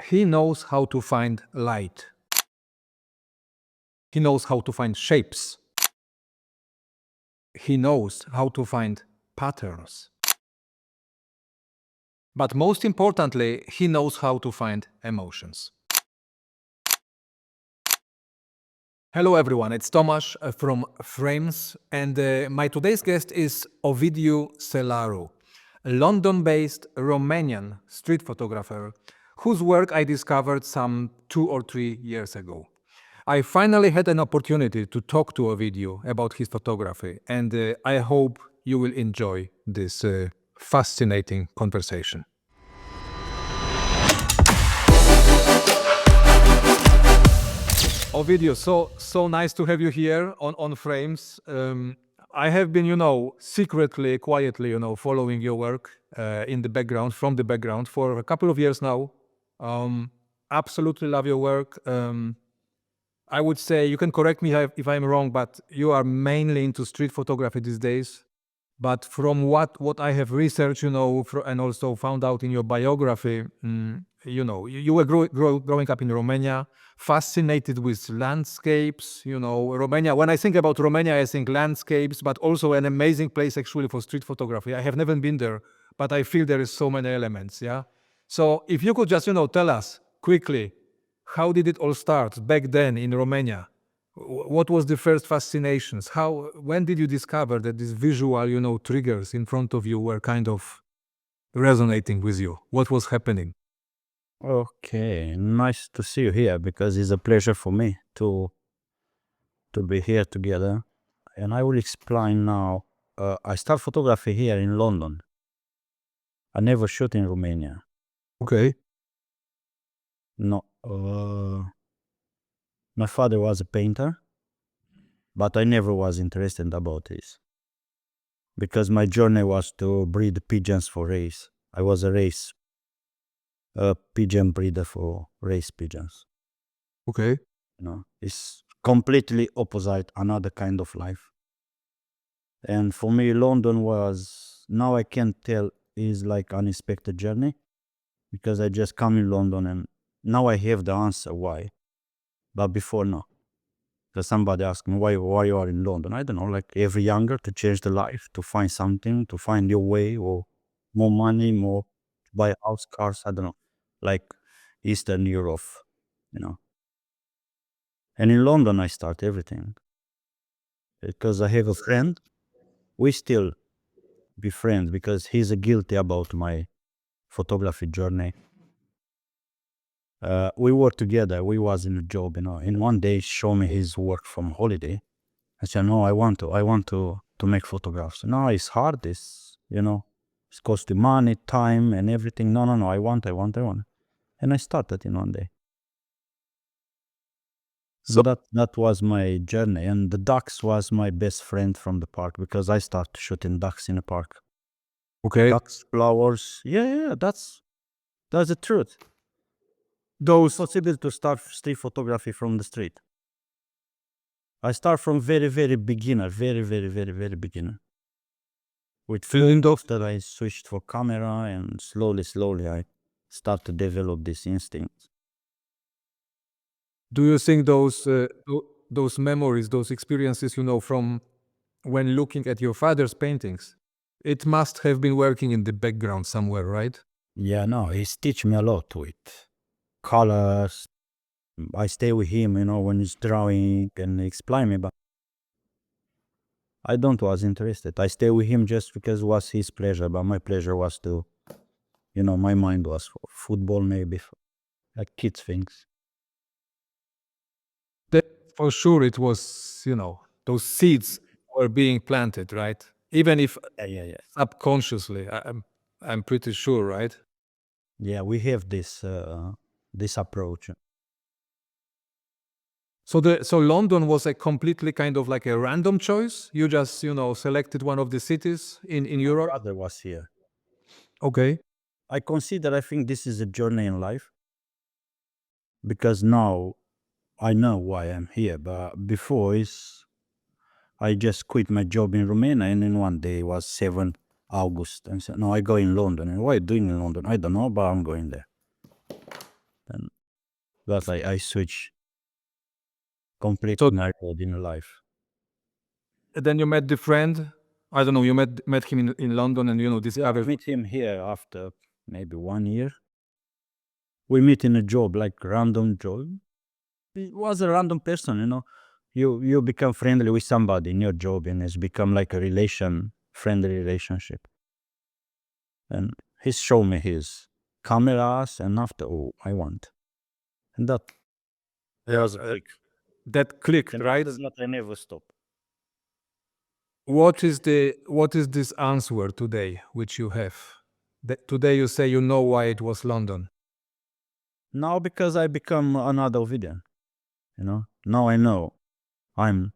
He knows how to find light. He knows how to find shapes. He knows how to find patterns. But most importantly, he knows how to find emotions. Hello everyone, it's Tomasz from Frames, and my today's guest is Ovidiu SELARU, a London-based Romanian street photographer whose work I discovered some 2 or 3 years ago. I finally had an opportunity to talk to Ovidiu about his photography, and I hope you will enjoy this fascinating conversation. Ovidiu, so nice to have you here on Frames. I have been, secretly, quietly, following your work in the background, from the background, for a couple of years now. Absolutely love your work. I would say, you can correct me if I'm wrong, but you are mainly into street photography these days. But from what I have researched, and also found out in your biography, you were growing up in Romania, fascinated with landscapes, Romania. When I think about Romania, I think landscapes, but also an amazing place actually for street photography. I have never been there, but I feel there is so many elements, yeah? So if you could just, tell us quickly, how did it all start back then in Romania? What was the first fascinations? When did you discover that these visual, triggers in front of you were kind of resonating with you? What was happening? Okay, nice to see you here because it's a pleasure for me to be here together. And I will explain now. I start photography here in London. I never shoot in Romania. Okay. No. My father was a painter, but I never was interested about this because my journey was to breed pigeons for race. I was a pigeon breeder for race pigeons. Okay. It's completely opposite, another kind of life. And for me, London was, now I can tell, is like unexpected journey because I just come in London and now I have the answer why. But before, no. Because somebody asked me why you are in London. I don't know, like every younger, to change the life, to find something, to find your way, or more money, more buy house, cars, I don't know, like Eastern Europe, And in London, I start everything because I have a friend. We still be friends because he's guilty about my photography journey. We worked together. We was in a job, and one day he showed me his work from holiday. I said, no, I want to make photographs. No, it's hard. It's costing money, time, and everything. No, I want. And I started in one day. So that was my journey. And the ducks was my best friend from the park because I started shooting ducks in the park. Okay. Ducks, flowers. Yeah, that's the truth. It's possible to start street photography from the street. I start from very, very beginner, very, very, very, very beginner. With film dogs that I switched for camera, and slowly I start to develop this instinct. Do you think those memories, those experiences, from when looking at your father's paintings, it must have been working in the background somewhere, right? Yeah, no, he's teach me a lot with colors. I stay with him, when he's drawing and explain me, but I don't was interested. I stay with him just because it was his pleasure, but my pleasure was to, my mind was for football, maybe, like kids things. For sure it was, those seeds were being planted, right? Even if Yeah. subconsciously, I'm pretty sure, right? Yeah, we have this approach. So London was a completely kind of like a random choice. You just, selected one of the cities in Europe. My brother was here. Okay. I think this is a journey in life because now I know why I'm here. But before I just quit my job in Romania, and then one day it was 7 August, and said, no, I go in London. And what are you doing in London? I don't know, but I'm going there. But I switch completely in life. Then you met the friend. I don't know. You met him in London, and I discovered. meet him here after maybe 1 year. We meet in a job, like random job. It was a random person. You become friendly with somebody in your job, and it's become like a friendly relationship. And he showed me his cameras, and after, oh, I want. And that was like, That clicked, and right? after that, I never stop. What is this answer today which you have? Today you say you know why it was London. Now because I become another Ovidian, Now I know I'm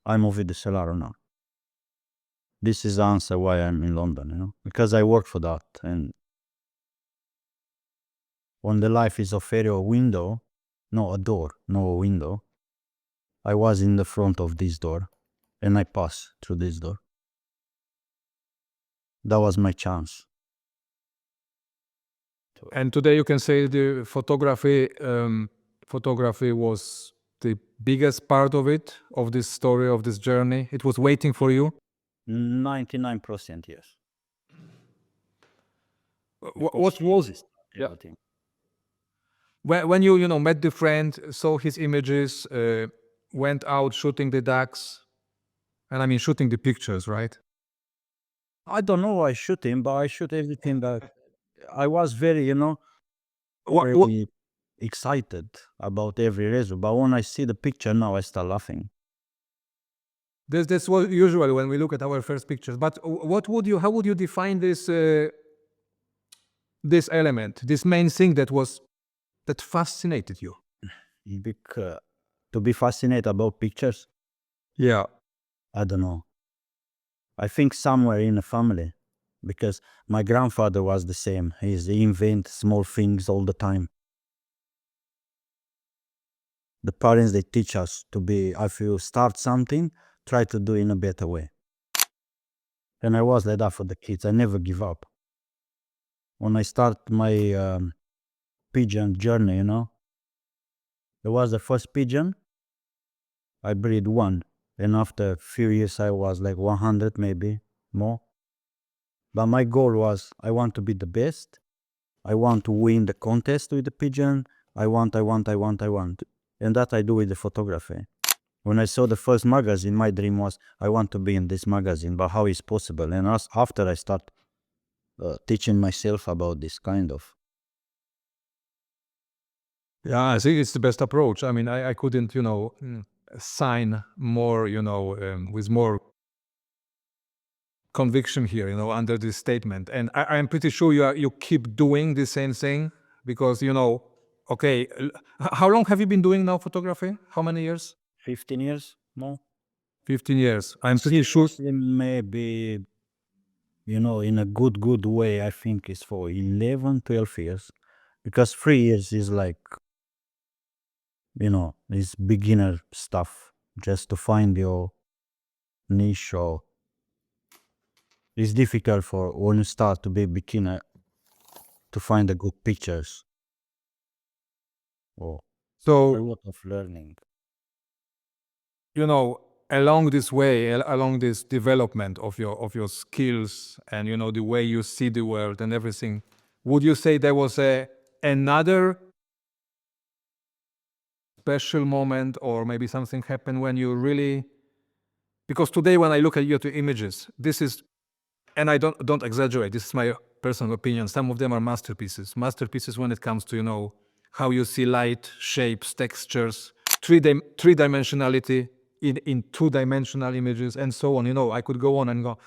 Ovidiu SELARU now. This is the answer why I'm in London, because I work for that. And when the life is offered a window, no a door, no a window, I was in the front of this door and I pass through this door. That was my chance. And today you can say the photography was the biggest part of it, of this story, of this journey. It was waiting for you. 99% yes. What was it? Yeah. Everything. When you met the friend, saw his images, went out shooting the ducks, and I mean shooting the pictures, right? I don't know why I shoot him, but I shoot everything that I was very, What, very excited about every result. But when I see the picture now, I start laughing. This was usually when we look at our first pictures. But how would you define this this element, this main thing that fascinated you? To be fascinated about pictures, Yeah. I don't know. I think somewhere in the family, because my grandfather was the same. He invent small things all the time. The parents, they teach us to be, if you start something, try to do it in a better way. And I was like that for the kids. I never give up. When I start my pigeon journey, it was the first pigeon. I breed one. And after a few years, I was like 100, maybe more. But my goal was, I want to be the best. I want to win the contest with the pigeon. I want. And that I do with the photography. When I saw the first magazine, my dream was, I want to be in this magazine, but how is possible? And after I start teaching myself about this kind of. Yeah, I think it's the best approach. I mean, I couldn't, sign more, with more conviction here, under this statement. And I'm pretty sure you keep doing the same thing because, okay, how long have you been doing now photography? How many years? 15 years more? 15 years. I'm pretty sure. Maybe, in a good way, I think it's for 11, 12 years. Because 3 years is like, it's beginner stuff, just to find your niche. Or it's difficult for when you start to be beginner to find the good pictures. Or a So, lot of learning. along this way, along this development of your skills and, the way you see the world and everything, would you say there was another special moment or maybe something happened when you really, because today when I look at your two images, this is, and I don't exaggerate, this is my personal opinion, some of them are masterpieces when it comes to how you see light, shapes, textures, three-dimensionality in two-dimensional images and so on. I could go on and go.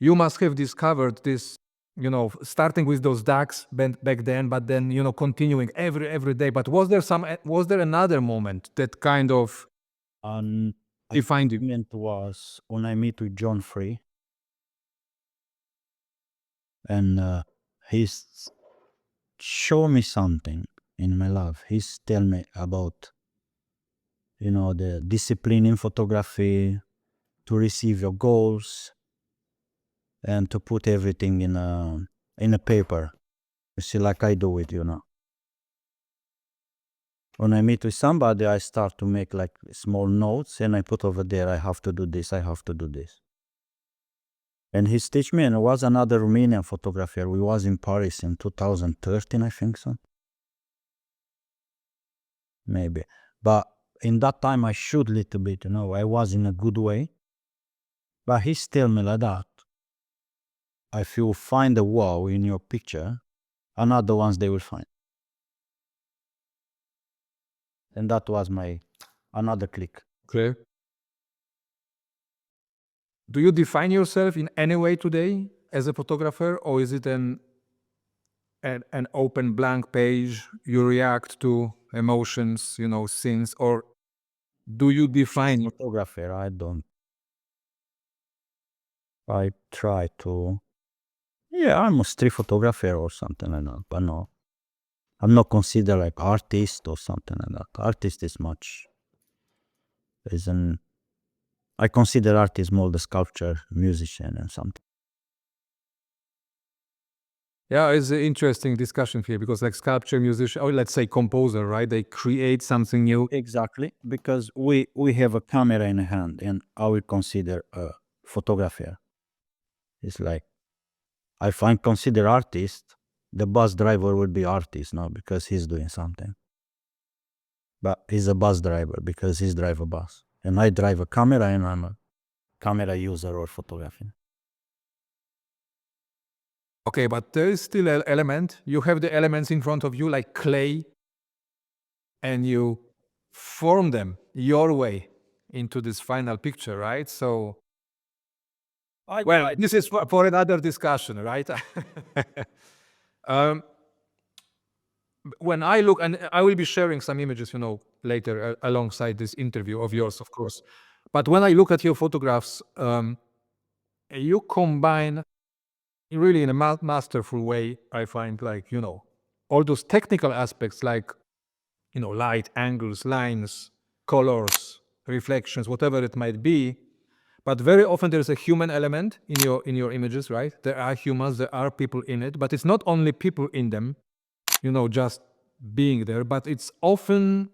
You must have discovered this, starting with those ducks back then, but then continuing every day. But was there another moment that kind of And defined you? it was when I meet with John Free, and he's show me something in my life. He's tell me about the discipline in photography, to receive your goals, and to put everything in a paper. You see, like I do it. When I meet with somebody, I start to make like small notes and I put over there, I have to do this, I have to do this. And he's teach me, and it was another Romanian photographer. We was in Paris in 2013, I think so. Maybe. But in that time I shoot little bit, I was in a good way. But he's tell me like that. If you find a wow in your picture, another ones they will find. And that was my another click. Clear. Do you define yourself in any way today as a photographer, or is it an open blank page? You react to emotions, scenes, or do you define? Photographer, I don't. I try to. Yeah, I'm a street photographer or something like that. But no, I'm not considered like artist or something like that. Artist is much. Isn't. I consider artist more the sculpture, musician, and something. Yeah, it's an interesting discussion here because, like, sculpture, musician, or let's say composer, right? They create something new. Exactly, because we have a camera in hand, and I will consider a photographer. It's like if I consider artist, the bus driver will be artist now because he's doing something. But he's a bus driver because he's drive a bus, and I drive a camera, and I'm a camera user or photographer. Okay, but there is still an element. You have the elements in front of you, like clay, and you form them your way into this final picture, right? So, well, this is for another discussion, right? When I look, and I will be sharing some images, later alongside this interview of yours, of course. But when I look at your photographs, you combine really in a masterful way, I find, like, all those technical aspects, like, light, angles, lines, colors, reflections, whatever it might be. But very often there's a human element in your images, right? There are humans, there are people in it, but it's not only people in them, just being there, but it's often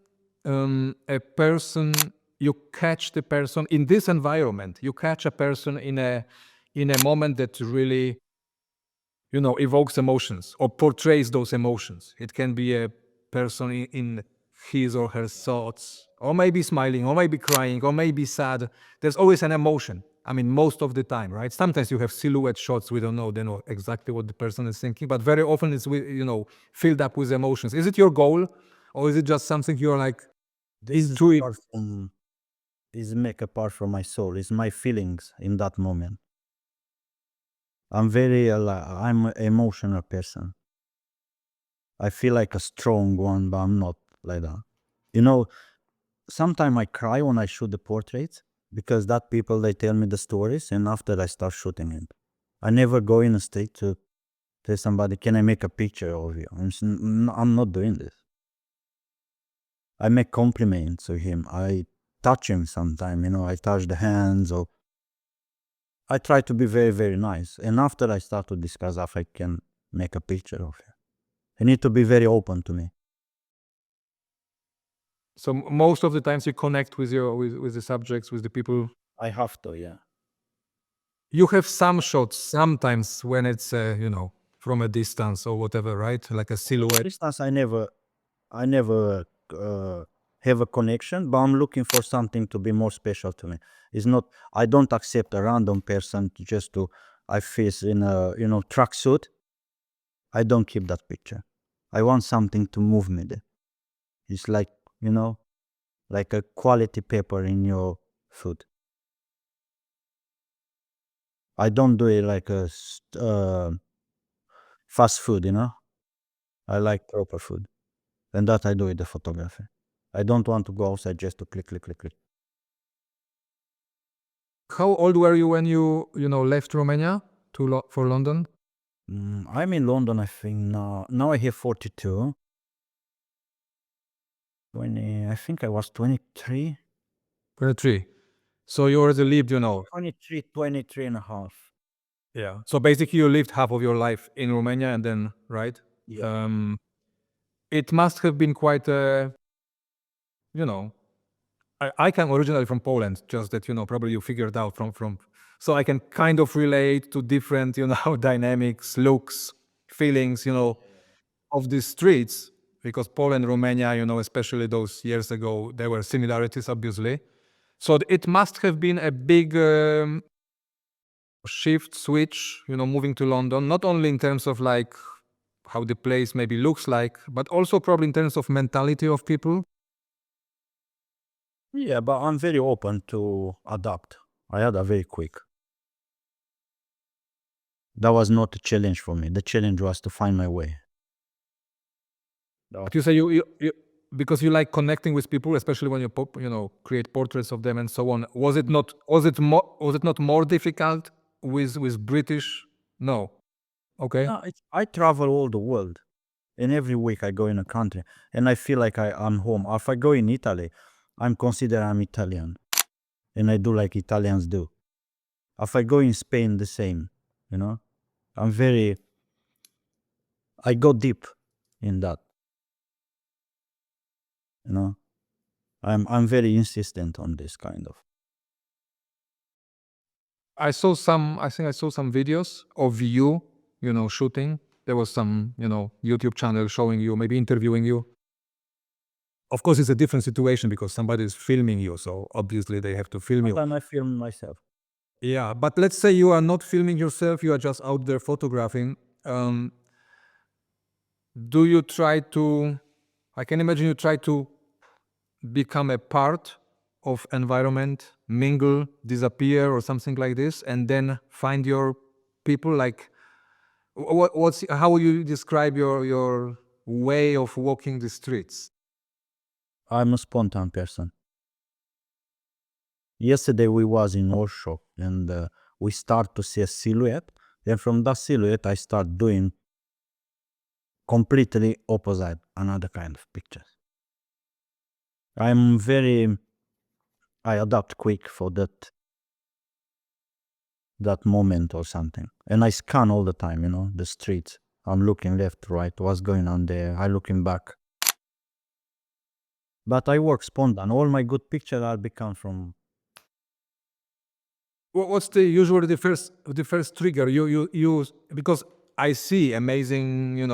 a person. You catch the person in this environment. You catch a person in a moment that really evokes emotions or portrays those emotions. It can be a person in his or her thoughts, or maybe smiling, or maybe crying, or maybe sad. There's always an emotion. I mean, most of the time, right? Sometimes you have silhouette shots. We don't know, they know exactly what the person is thinking, but very often it's filled up with emotions. Is it your goal, or is it just something you're like, This is true? apart from, is make a part from my soul. It's my feelings in that moment. I'm very I'm an emotional person. I feel like a strong one, but I'm not like that. Sometimes I cry when I shoot the portraits because that people they tell me the stories, and after I start shooting it, I never go in a state to tell somebody, "Can I make a picture of you?" I'm not doing this. I make compliments to him. I touch him sometime. I touch the hands, or I try to be very very nice. And after I start to discuss if I can make a picture of him, I need to be very open to me. So most of the times you connect with with the subjects, with the people. I have to, yeah. You have some shots sometimes when it's from a distance or whatever, right? Like a For silhouette. instance, I never have a connection, but I'm looking for something to be more special to me. It's not. I don't accept a random person just to. I face in a tracksuit. I don't keep that picture. I want something to move me there. It's like like a quality paper in your food. I don't do it like a fast food. I like proper food, and that I do with the photography. I don't want to go outside just to click, click, click, click. How old were you when you left Romania for London? I'm in London, I think now. Now I have 42. 20, I think I was 23. 23. So you already lived, 23 and a half. Yeah. So basically you lived half of your life in Romania, and then, right? Yeah. It must have been quite a you know, I come originally from Poland, just that, probably you figured out from, so I can kind of relate to different, dynamics, looks, feelings, of the streets, because Poland, Romania, especially those years ago, there were similarities, obviously. So it must have been a big shift, switch, moving to London, not only in terms of like how the place maybe looks like, but also probably in terms of mentality of people. Yeah, but I'm very open to adapt. I adapt very quick. That was not a challenge for me. The challenge was to find my way. But you say you because you like connecting with people, especially when you create portraits of them and so on. Was it not more difficult with British? No. Okay. No, I travel all the world, and every week I go in a country, and I feel like I'm home. If I go in Italy, I'm considered I'm Italian, and I do like Italians do. If I go in Spain, the same. I'm very. I go deep in that. I'm very insistent on this kind of. I think I saw some videos of you, shooting. There was some, YouTube channel showing you, maybe interviewing you. Of course, it's a different situation because somebody is filming you, so obviously they have to film you. Sometimes I film myself. Yeah, but let's say you are not filming yourself, you are just out there photographing. Do you try to, I can imagine you try to become a part of environment, mingle, disappear or something like this, and then find your people? Like, how will you describe your way of walking the streets? I'm a spontaneous person. Yesterday we was in workshop, and we start to see a silhouette. And from that silhouette, I start doing completely opposite another kind of pictures. I adapt quick for that moment or something, and I scan all the time. The streets. I'm looking left, right, what's going on there. I looking back. But I work spontaneous. All my good pictures are become from. What's usually the first trigger you use? Because I see amazing,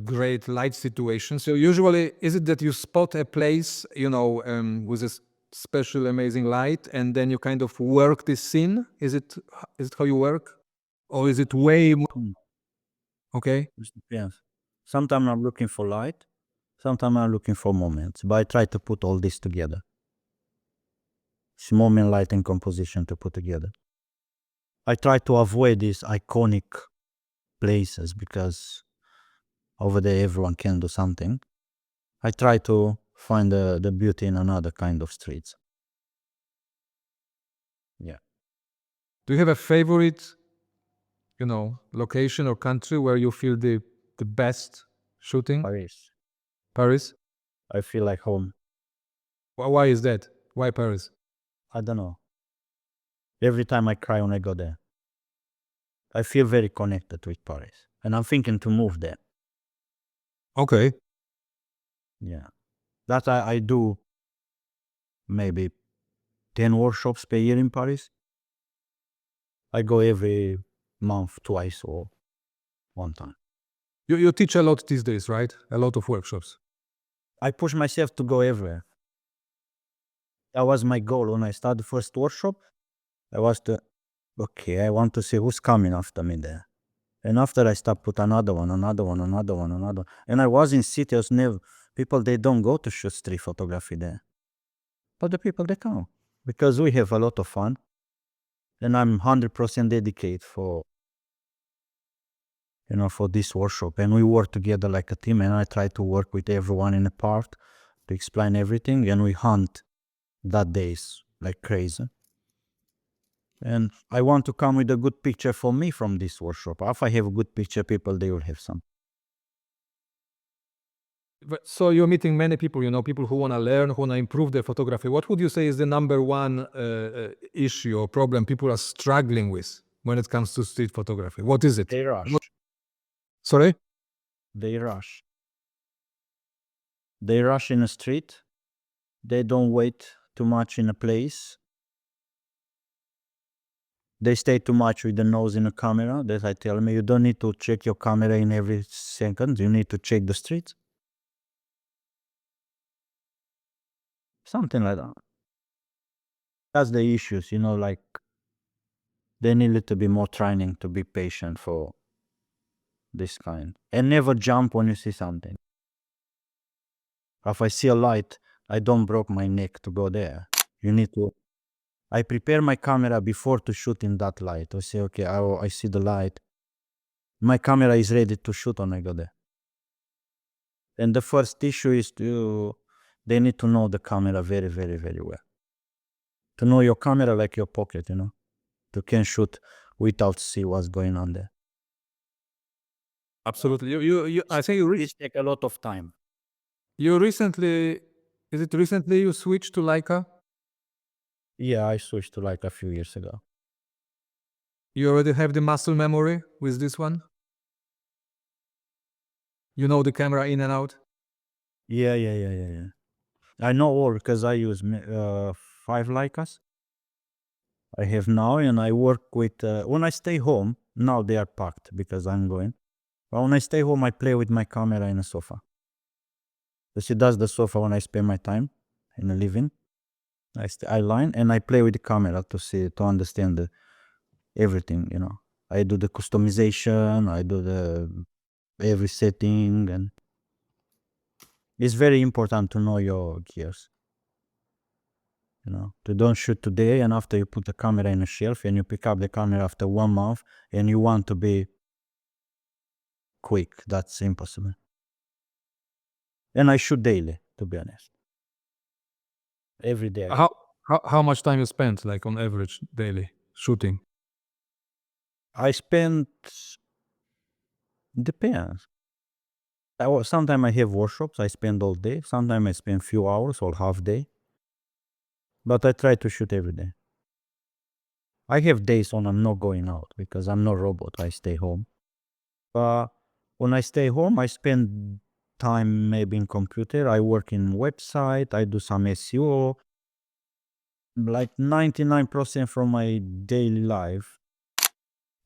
great light situations. So usually, is it that you spot a place, with a special amazing light, and then you kind of work this scene? Is it how you work, or is it way more? Okay. It depends. Sometimes I'm looking for light. Sometimes I'm looking for moments. But I try to put all this together. It's moment, light, and composition to put together. I try to avoid these iconic places because over there everyone can do something. I try to find the beauty in another kind of streets. Yeah. Do you have a favorite, location or country where you feel the best shooting? Paris. Paris. I feel like home. Why is that? Why Paris? I don't know. Every time I cry when I go there. I feel very connected with Paris. And I'm thinking to move there. Okay. Yeah. That I do maybe 10 workshops per year in Paris. I go every month, twice or one time. You teach a lot these days, right? A lot of workshops. I push myself to go everywhere. That was my goal when I started the first workshop. I want to see who's coming after me there. And after I start put another one. And I was in cities people, they don't go to shoot street photography there. But the people, they come because we have a lot of fun. And I'm 100% dedicated for this workshop. And we work together like a team. And I try to work with everyone in a part to explain everything. And we hunt that days like crazy. And I want to come with a good picture for me from this workshop. If I have a good picture, people, they will have some. So you're meeting many people, people who want to learn, who want to improve their photography. What would you say is the number one issue or problem people are struggling with when it comes to street photography? What is it? They rush. Sorry? They rush. They rush in the street. They don't wait too much in a place. They stay too much with the nose in the camera. That I tell me, you don't need to check your camera in every second. You need to check the streets. Something like that. That's the issues, you know, like they need a little bit more training to be patient for this kind. And never jump when you see something. If I see a light, I don't broke my neck to go there. You need to. I prepare my camera before to shoot in that light. I say, okay, I see the light. My camera is ready to shoot when I go there. And the first issue is they need to know the camera very, very, very well. To know your camera like your pocket, you know. You can shoot without see what's going on there. Absolutely. You I think you It take a lot of time. recently, is it recently you switched to Leica? Yeah, I switched to like a few years ago. You already have the muscle memory with this one? You know the camera in and out? Yeah. I know all because I use 5 Leicas. I have now, and I work with. When I stay home, now they are packed because I'm going. But when I stay home, I play with my camera in a sofa. You see, that's the sofa when I spend my time in the living. I line and I play with the camera to understand everything. You know, I do the customization. I do the every setting, and it's very important to know your gears. You know, to don't shoot today and after you put the camera in a shelf and you pick up the camera after 1 month and you want to be quick. That's impossible. And I shoot daily, to be honest. Every day. How much time you spend, like on average daily shooting? I spend, depends. Sometimes I have workshops, I spend all day. Sometimes I spend few hours or half day. But I try to shoot every day. I have days when I'm not going out because I'm not robot. I stay home. But when I stay home, I spend time maybe in computer. I work in website. I do some SEO. Like 99% from my daily life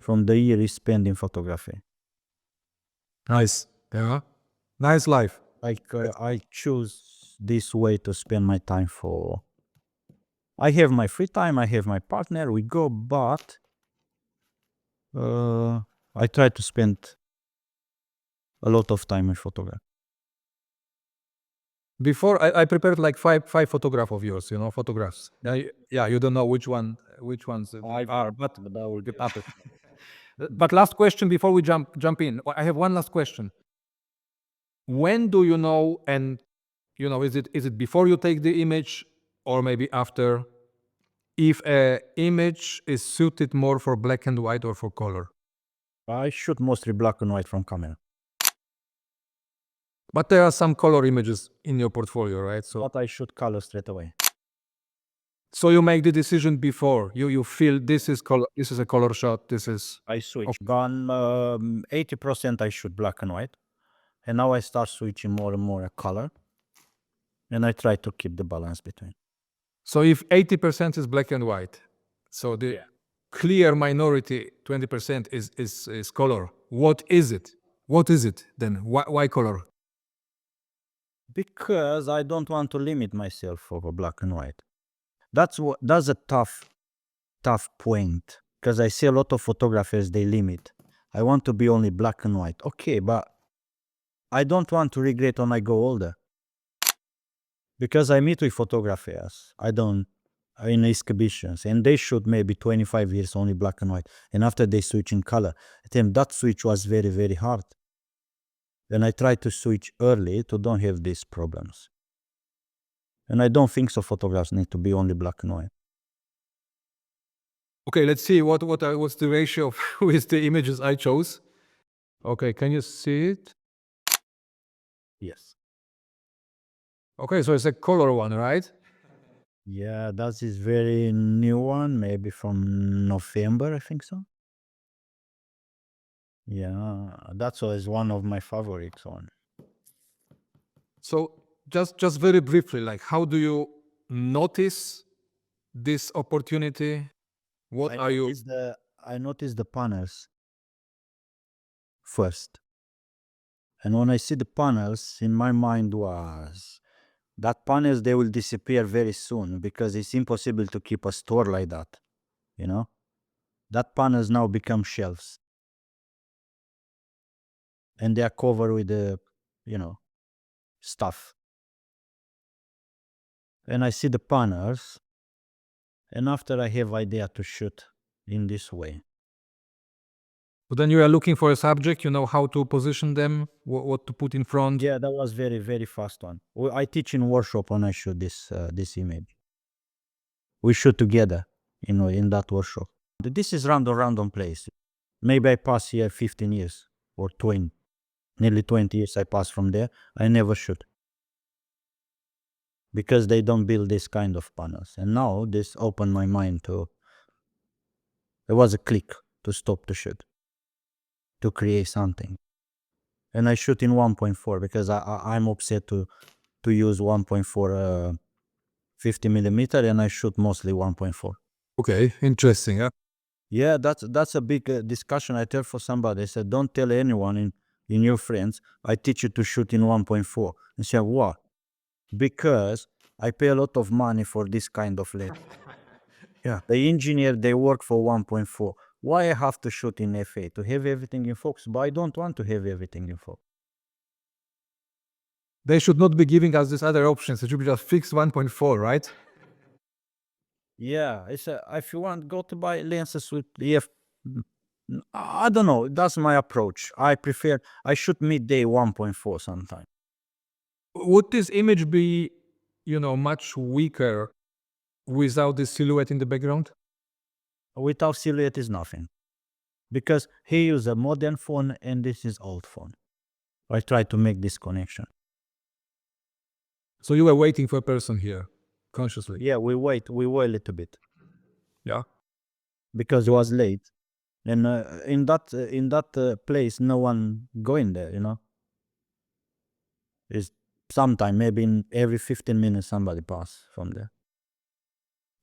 from the year is spent in photography. Nice. Yeah. Nice life. Like I choose this way to spend my time for. I have my free time. I have my partner. We go, but I try to spend a lot of time in photography. Before I prepared like five photographs of yours, photographs. Yeah, you don't know which ones are, but that will it happens. But last question before we jump in. I have one last question. When do you know, and is it before you take the image or maybe after, if a image is suited more for black and white or for color? I shoot mostly black and white from camera. But there are some color images in your portfolio, right? But I shoot color straight away. So you make the decision before you feel this is color, this is a color shot, this is. I switch. Gone 80% I shoot black and white. And now I start switching more and more a color. And I try to keep the balance between. So if 80% is black and white, so the clear minority 20% is color. What is it? What is it then? Why color? Because I don't want to limit myself over black and white. That's a tough point. Because I see a lot of photographers, they limit. I want to be only black and white. Okay, but I don't want to regret when I go older. Because I meet with photographers. In exhibitions, and they shoot maybe 25 years only black and white. And after they switch in color, I think that switch was very, very hard. Then I try to switch early to don't have these problems. And I don't think so photographs need to be only black and white. Okay, let's see what's the ratio with the images I chose. Okay, can you see it? Yes. Okay, so it's a color one, right? Yeah, that is very new one, maybe from November, I think so. Yeah, that's always one of my favorites one. So just very briefly, like how do you notice this opportunity? What are you? I noticed the panels first. And when I see the panels, in my mind was that panels they will disappear very soon because it's impossible to keep a store like that, you know? That panels now become shelves. And they are covered with the, stuff. And I see the panels, and after I have idea to shoot in this way. But then you are looking for a subject, you know how to position them, what to put in front. Yeah, that was very, very fast one. I teach in workshop when I shoot this image. We shoot together, in that workshop. This is random place. Maybe I pass here 15 years or 20, nearly 20 years I pass from there. I never shoot because they don't build this kind of panels. And now this opened my mind to, there was a click to stop to shoot, to create something. And I shoot in 1.4 because I'm upset to use 1.4 50 millimeter, and I shoot mostly 1.4. Okay, interesting. Yeah. Yeah, that's a big discussion. I tell for somebody, I said, don't tell anyone in your friends, I teach you to shoot in 1.4. And say, what? Because I pay a lot of money for this kind of lens. Yeah. The engineer, they work for 1.4. Why I have to shoot in FA? To have everything in focus, but I don't want to have everything in focus. They should not be giving us these other options. It should be just fixed 1.4, right? Yeah, it's if you want, go to buy lenses with EF. I don't know. That's my approach. I shoot midday 1.4 sometimes. Would this image be, much weaker without the silhouette in the background? Without silhouette is nothing. Because he use a modern phone and this is old phone. I try to make this connection. So you were waiting for a person here, consciously. Yeah, we wait a little bit Yeah. because it was late, and in that place, no one going there. It's sometime maybe in every 15 minutes somebody pass from there.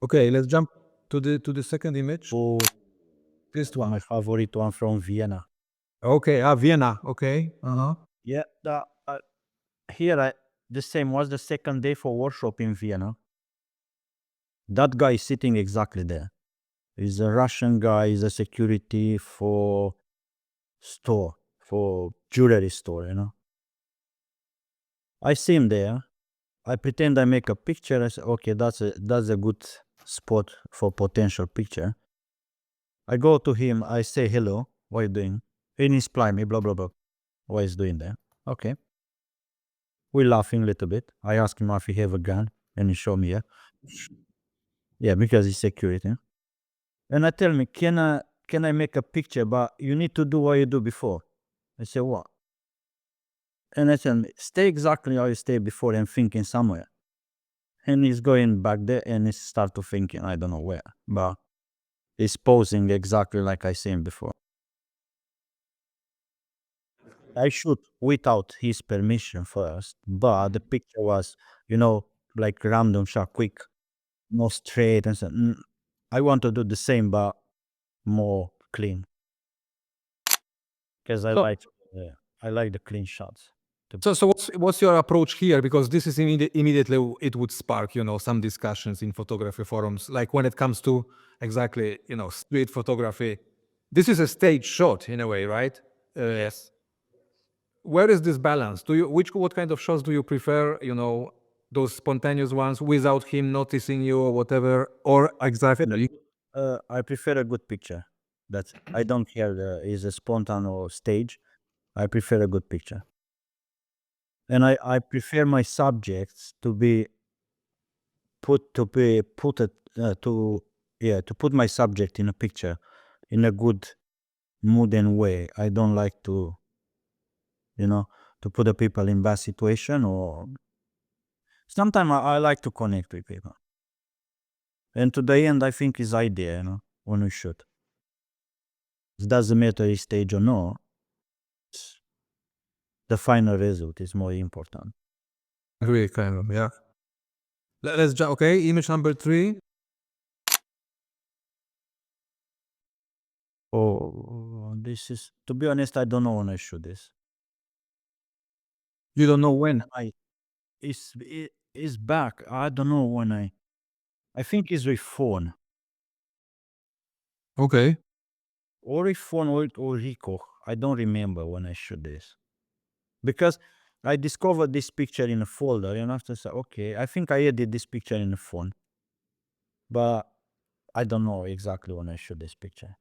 Okay, let's jump to the second image. Oh, This one. my favorite one from Vienna. Okay, Vienna. Okay. Uh-huh. Yeah, here the same was the second day for workshop in Vienna. That guy is sitting exactly there. He's a Russian guy. He's a security for jewelry store. I see him there. I pretend I make a picture. I say, okay, that's a good spot for potential picture. I go to him. I say, hello, what are you doing? He inspire me, blah, blah, blah. What he's doing there. Okay. We laughing a little bit. I ask him if he have a gun, and he show me, yeah. Yeah, because he's security. And I tell me, can I make a picture, but you need to do what you do before. I say, what? And I tell me, stay exactly how you stay before and thinking somewhere. And he's going back there and he start to thinking, I don't know where, but he's posing exactly like I seen before. I shoot without his permission first, but the picture was, like random shot, quick, no straight and so. I want to do the same, but more clean, because So, I like the clean shots. so what's your approach here? Because this is immediately it would spark, some discussions in photography forums. Like when it comes to exactly, street photography, this is a stage shot in a way, right? Yes. Where is this balance? What kind of shots do you prefer? Those spontaneous ones without him noticing you or whatever, or exactly? I prefer a good picture. I don't care is a spontaneous or stage. I prefer a good picture, and I prefer my subjects to be put it to put my subject in a picture in a good mood and way. I don't like to put the people in bad situation, or sometimes I like to connect with people. And to the end, I think is idea, when we shoot. It doesn't matter if stage or no. The final result is more important. Agree, kind of, yeah. Let's jump. Okay, image number 3. Oh, this is, to be honest, I don't know when I shoot this. You don't know when. It's back. I don't know when I think it's with phone. Okay. Or with phone or Rico. I don't remember when I shoot this. Because I discovered this picture in a folder and after I said, okay, I think I edited this picture in the phone. But I don't know exactly when I shoot this picture.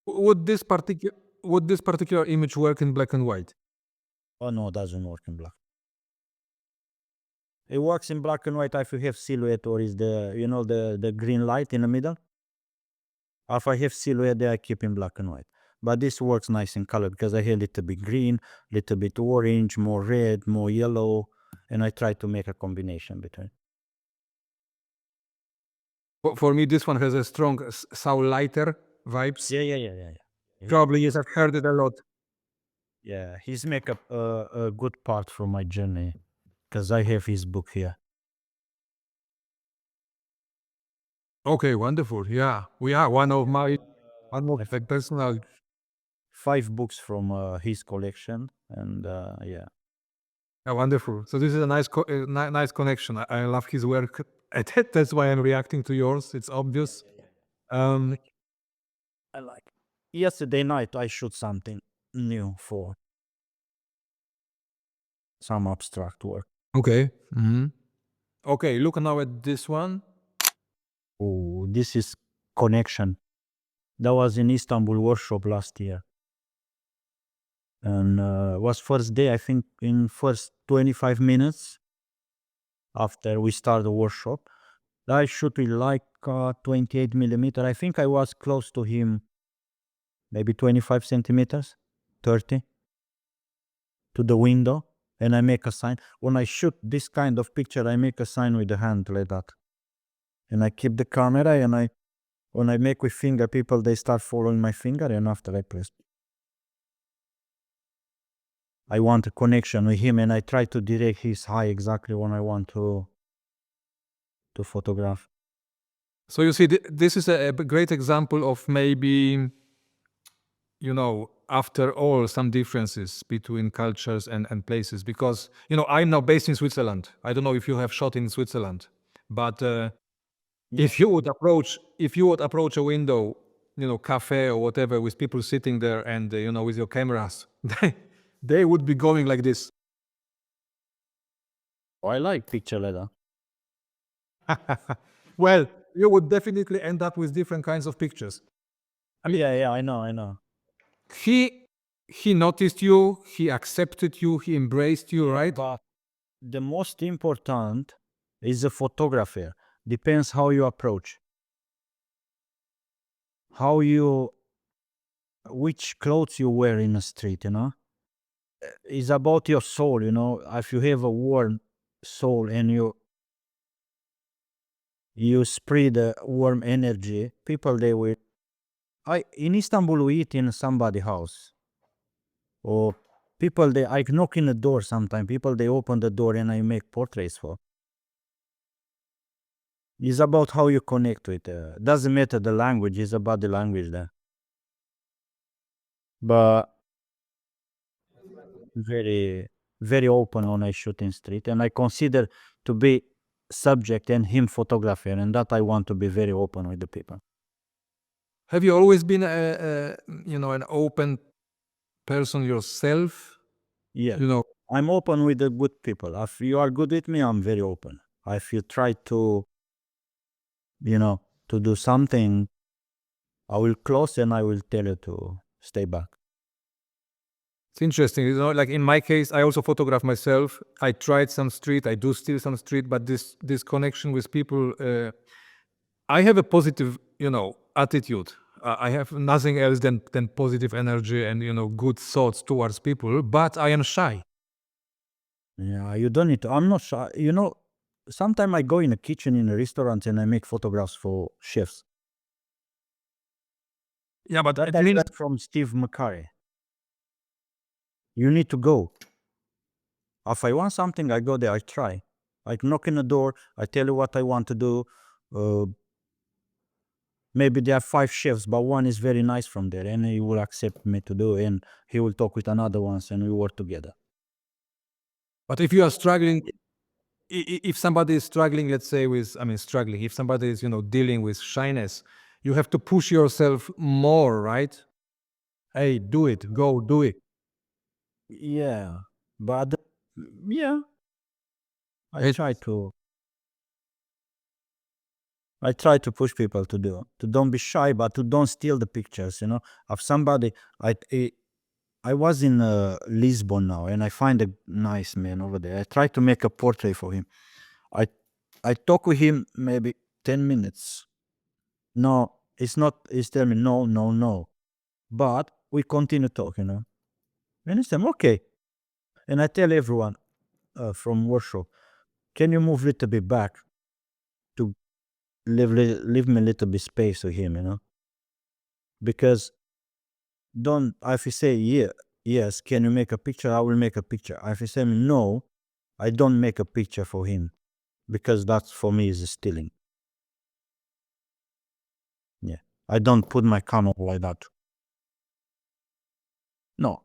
Would this particular image work in black and white? Oh no, it doesn't work in black. It works in black and white if you have silhouette or is the green light in the middle. If I have silhouette there, I keep in black and white. But this works nice in color because I have a little bit green, little bit orange, more red, more yellow, and I try to make a combination between. For me, this one has a strong soul lighter vibes. Yeah. Probably yes, I've heard it a lot. Yeah, he's make a good part from my journey because I have his book here. Okay, wonderful. Yeah, we are one of my personal. 5 books from his collection, and yeah. Yeah, wonderful. So this is a nice, nice connection. I love his work. That's why I'm reacting to yours. It's obvious. I like. Yesterday night I shoot something new for some abstract work. Okay. Okay, look now at this one. Oh, this is connection. That was in Istanbul workshop last year. And was first day, I think in first 25 minutes after we start the workshop. I shoot with like 28 millimeter. I think I was close to him, maybe 25 centimeters, 30, to the window. And I make a sign. When I shoot this kind of picture, I make a sign with the hand like that. And I keep the camera and when I make with finger, people, they start following my finger and after I press. I want a connection with him and I try to direct his eye exactly when I want to photograph. So you see, this is a great example of maybe, after all, some differences between cultures and places. Because, I'm now based in Switzerland. I don't know if you have shot in Switzerland, but if you would approach a window, cafe or whatever, with people sitting there and, with your cameras, they would be going like this. I like picture like that. Well, you would definitely end up with different kinds of pictures. Yeah, I know. He noticed you, he accepted you, he embraced you, right? But the most important is the photographer. Depends how you approach. Which clothes you wear in the street, It's about your soul, If you have a warm soul and you spread a warm energy, people, they will. In Istanbul, we eat in somebody's house. Or people, I knock in the door sometimes. People, they open the door and I make portraits for. It's about how you connect with it. Doesn't matter the language, it's about the language there. But very, very open when I shoot in street. And I consider to be subject and him photographer. And that I want to be very open with the people. Have you always been an open person yourself? Yeah. I'm open with the good people. If you are good with me, I'm very open. If you try to do something, I will close and I will tell you to stay back. It's interesting, like in my case, I also photograph myself. I tried some street, I do still some street, but this connection with people, I have a positive, attitude. I have nothing else than positive energy and, good thoughts towards people, but I am shy. Yeah, you don't need to. I'm not shy. Sometimes I go in a kitchen in a restaurant and I make photographs for chefs. Yeah, but That I learned from Steve McCurry. You need to go. If I want something, I go there, I try. I knock in the door, I tell you what I want to do. Maybe there are 5 chefs, but one is very nice from there, and he will accept me to do, and he will talk with another ones, and we work together. But if you are struggling, if somebody is struggling, let's say with, I mean, struggling, if somebody is, dealing with shyness, you have to push yourself more, right? Hey, do it, go do it. Yeah, but yeah, I It- try to. I try to push people to don't be shy, but to don't steal the pictures. Of somebody. I was in Lisbon now, and I find a nice man over there. I try to make a portrait for him. I I talk with him maybe 10 minutes. No, it's not. He's telling me no, no, no, but we continue talking. And it's okay. And I tell everyone from workshop, can you move a little bit back to leave me a little bit space to him. Because don't if you say yes, can you make a picture? I will make a picture. If you say no, I don't make a picture for him, because that for me is stealing. Yeah, I don't put my camera like that. No,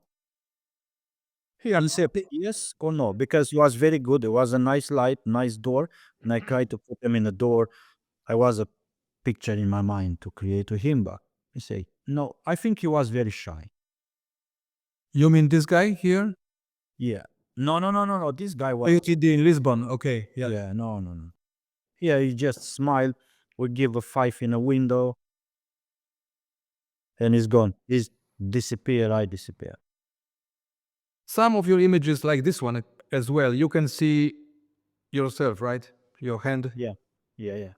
he accept yes or no, because it was very good. It was a nice light, nice door, and I tried to put him in the door. I was a picture in my mind to create to him, but he say no. I think he was very shy. You mean this guy here? Yeah. No, no, no, no, no. This guy was. In Lisbon, okay, yeah. Yeah, no, no, no. Yeah, he just smiled. We give a 5 in a window, and he's gone. He's disappear. I disappear. Some of your images like this one as well, you can see yourself, right? Your hand. Yeah, yeah, yeah.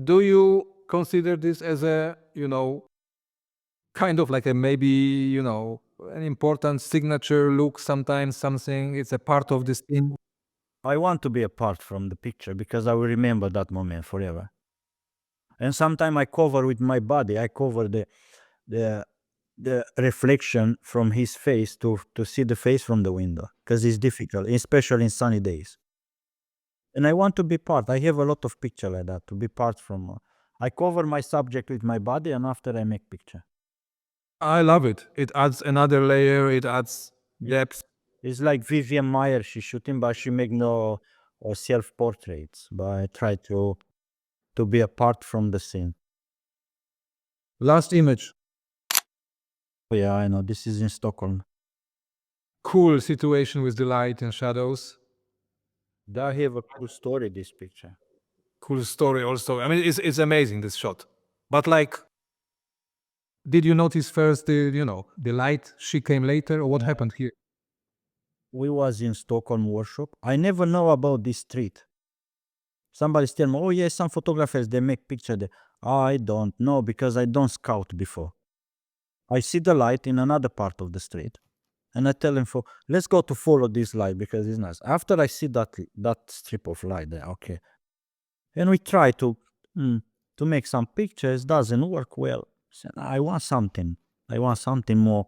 Do you consider this as a, kind of like a maybe, an important signature look sometimes, something, it's a part of this thing? I want to be apart from the picture because I will remember that moment forever. And sometimes I cover with my body. I cover the the reflection from his face to see the face from the window, because it's difficult, especially in sunny days. And I want to be part. I have a lot of picture like that to be part from. I cover my subject with my body, and after I make picture. I love it. It adds another layer, it adds depth. It's like Vivian Meyer. She shooting, but she make no self portraits. But I try to be apart from the scene. Last image. Yeah, I know. This is in Stockholm. Cool situation with the light and shadows. They have a cool story. This picture. Cool story also. I mean, it's amazing, this shot. But like, did you notice first the light? She came later, or what happened here? We was in Stockholm workshop. I never know about this street. Somebody tell me, oh yes, some photographers they make picture there. I don't know because I don't scout before. I see the light in another part of the street, and I tell them for let's go to follow this light because it's nice. After I see that strip of light there, okay, and we try to make some pictures. Doesn't work well. So I want something. I want something more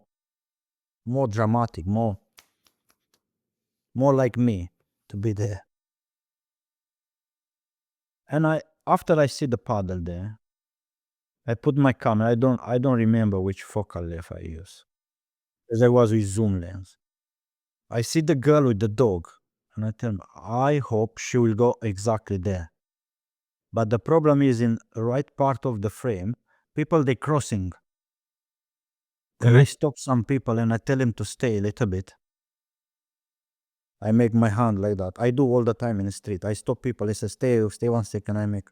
dramatic, more like me to be there. And after I see the puddle there, I put my camera. I don't remember which focal length I use, because I was with zoom lens. I see the girl with the dog, and I tell me, I hope she will go exactly there. But the problem is in the right part of the frame, people they crossing. And I stop some people and I tell them to stay a little bit. I make my hand like that. I do all the time in the street. I stop people. I say, stay 1 second.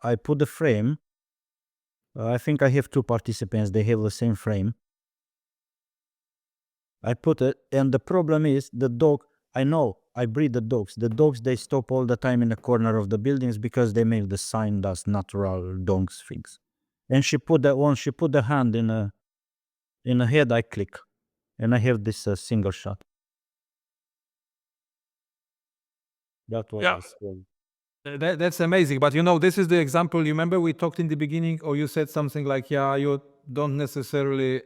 I put the frame. I think I have 2 participants. They have the same frame. I put it, and the problem is the dog. I know I breed the dogs. The dogs they stop all the time in the corner of the buildings because they make the sign that's natural dogs things. And she put the hand in a head. I click, and I have this single shot. That was Yeah. the story. That's amazing. But this is the example. You remember we talked in the beginning, or you said something like, yeah, you don't necessarily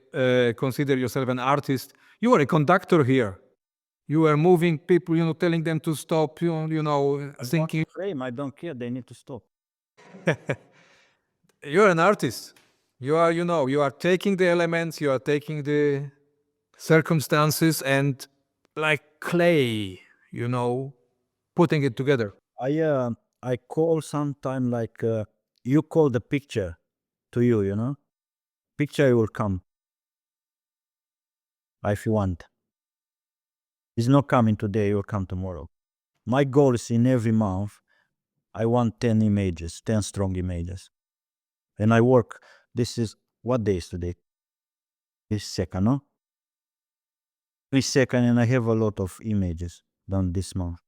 consider yourself an artist. You are a conductor here. You were moving people, telling them to stop, thinking. Frame, I don't care. They need to stop. You're an artist. You are, you are taking the elements, you are taking the circumstances and like clay, putting it together. I call sometime like you call the picture to you, picture will come if you want. It's not coming today, it will come tomorrow. My goal is in every month I want 10 images, 10 strong images. And I work, this is what day is today? This second, no? This second, and I have a lot of images done this month.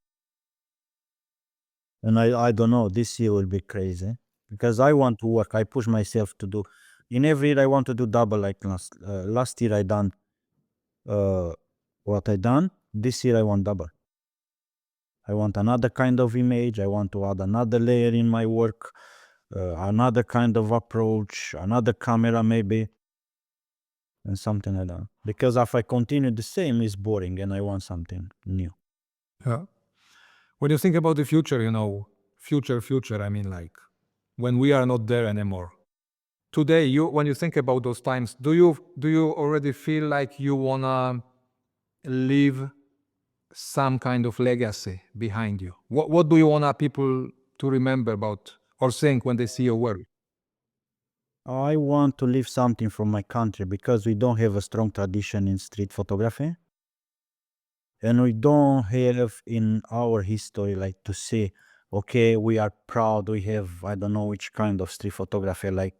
And I don't know, this year will be crazy because I want to work. I push myself to do. In every year I want to do double like last year I done what I done. This year I want double. I want another kind of image. I want to add another layer in my work, another kind of approach, another camera maybe, and something like that. Because if I continue the same, it's boring and I want something new. Yeah. When you think about the future, future, I mean like when we are not there anymore. Today, when you think about those times, do you already feel like you wanna leave some kind of legacy behind you? What do you want people to remember about or think when they see your work? I want to leave something from my country because we don't have a strong tradition in street photography. And we don't have in our history like to say, okay, we are proud, we have, I don't know which kind of street photography like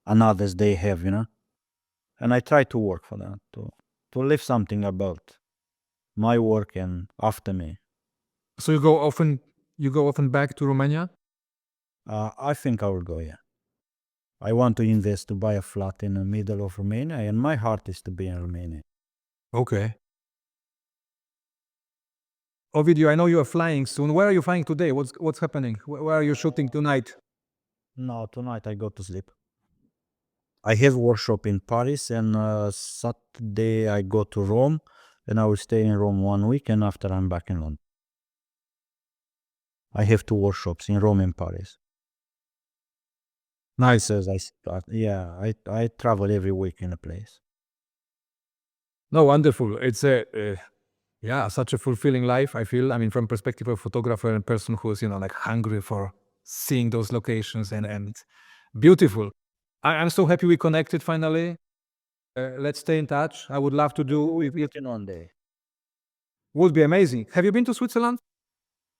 others they have, And I try to work for that, to leave something about my work and after me. So you go often back to Romania? I think I will go, yeah. I want to invest to buy a flat in the middle of Romania, and my heart is to be in Romania. Okay. Ovidiu, I know you are flying soon. Where are you flying today? What's happening? Where are you shooting tonight? No, tonight I go to sleep. I have workshop in Paris, and Saturday I go to Rome, and I will stay in Rome 1 week, and after I'm back in London. I have 2 workshops in Rome and Paris. Nice. As I start, yeah, I travel every week in a place. No, wonderful. It's such a fulfilling life, I feel. I mean, from perspective of photographer and person who's, like hungry for seeing those locations and beautiful. I'm so happy we connected finally. Let's stay in touch. I would love to do We it. meet in one day. Would be amazing. Have you been to Switzerland?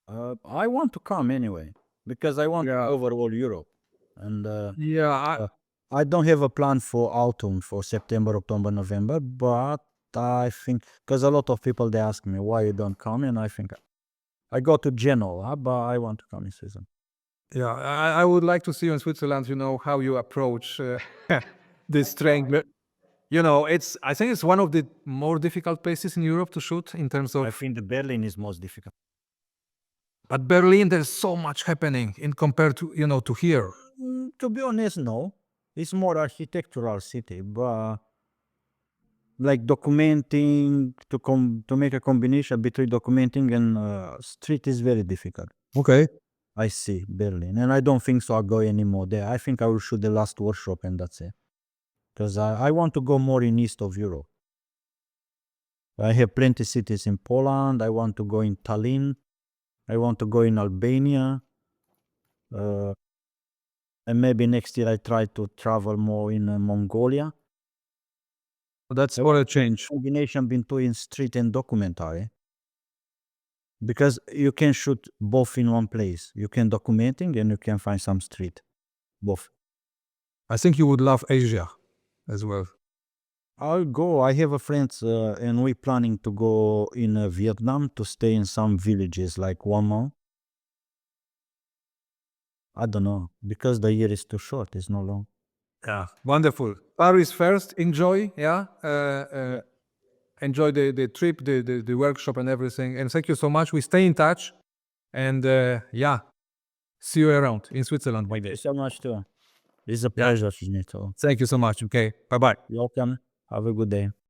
I want to come anyway because I want to Yeah. cover all Europe, and Yeah, I don't have a plan for autumn, for September, October, November, but I think because a lot of people they ask me why you don't come, and I think I go to Genoa, but I want to come in season. yeah. I would like to see you in Switzerland. How you approach this strength. I think it's one of the more difficult places in Europe to shoot in terms I of. think the Berlin is most difficult. But Berlin, there's so much happening in compared to to here. To be honest, no, it's more architectural city, but like documenting to make a combination between documenting and street is very difficult. Okay. I see Berlin, and I don't think so. I'll go anymore there. I think I will shoot the last workshop and that's it. Because I want to go more in east of Europe. I have plenty cities in Poland. I want to go in Tallinn. I want to go in Albania. And maybe next year I try to travel more in Mongolia. That's for a change. Combination between street and documentary. Because you can shoot both in one place. You can documenting and you can find some street. Both. I think you would love Asia as well. I'll go. I have a friends and we planning to go in Vietnam to stay in some villages like 1 month. I don't know because the year is too short. It's not long. Yeah, wonderful. Paris first. Enjoy. Yeah. Enjoy the trip, the workshop, and everything. And thank you so much. We stay in touch. And see you around in Switzerland one Thank you day. so much too. It's a Yeah. pleasure, Sinead. Thank you so much. Okay. Bye bye. You're welcome. Have a good day.